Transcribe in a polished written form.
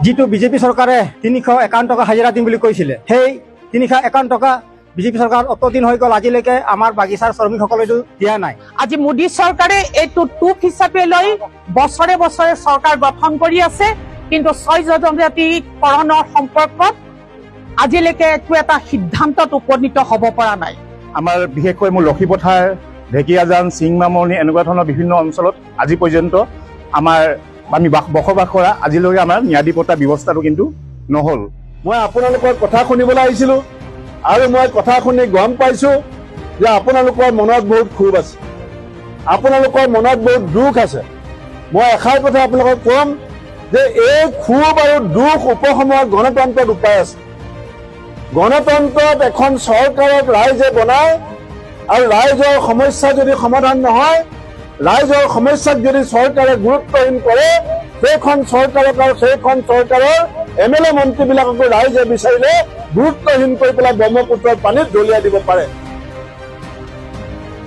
যিটো বিজেপি চৰকাৰে 351 টকা হাজিৰা দিম বুলি কৈছিলে, সেই 351 টকা বিজেপি চৰকাৰ অতদিন হৈ গ'ল, আজিলৈকে আমাৰ বাগিচাৰ শ্ৰমিকসকলেতো দিয়া নাই। আজি মোদী চৰকাৰে এইটো টোপ হিচাপে লৈ বছৰে বছৰে চৰকাৰ গঠন কৰি আছে, কিন্তু 6 জনজাতিকৰণৰ সম্পৰ্কত আজিলৈকে একো এটা সিদ্ধান্তত উপনীত হ'ব পৰা নাই। আমাৰ বিশেষকৈ মোৰ লক্ষীপথাৰ, ঢেকীয়াজান, চিংমামনি এনেকুৱা ধৰণৰ বিভিন্ন অঞ্চলত আজি পৰ্যন্ত আমি বসবাস কৰা আজিলৈকে আমাৰ ন্যায়াধিপতা ব্যৱস্থাটো কিন্তু নহ'ল। মই আপোনালোকৰ কথা শুনিবলৈ আহিছিলোঁ আৰু মই কথা শুনি গম পাইছোঁ যে আপোনালোকৰ মনত বহুত ক্ষোভ আছে, আপোনালোকৰ মনত বহুত দুখ আছে। মই এষাৰ কথা আপোনালোকক ক'ম যে এই ক্ষোভ আৰু দুখ উপশমৰ গণতন্ত্ৰত উপায় আছে। গণতন্ত্ৰত এখন চৰকাৰক ৰাইজে বনায় আৰু ৰাইজৰ সমস্যা যদি সমাধান নহয়, ৰাইজৰ সমস্যাক যদি চৰকাৰে গুৰুত্বহীন কৰে, সেইখন চৰকাৰক আৰু সেইখন চৰকাৰৰ MLA মন্ত্ৰীবিলাককো ৰাইজে বিচাৰিলে গুৰুত্বহীন কৰি পেলাই ব্ৰহ্মপুত্ৰৰ পানীত দলিয়াই দিব পাৰে।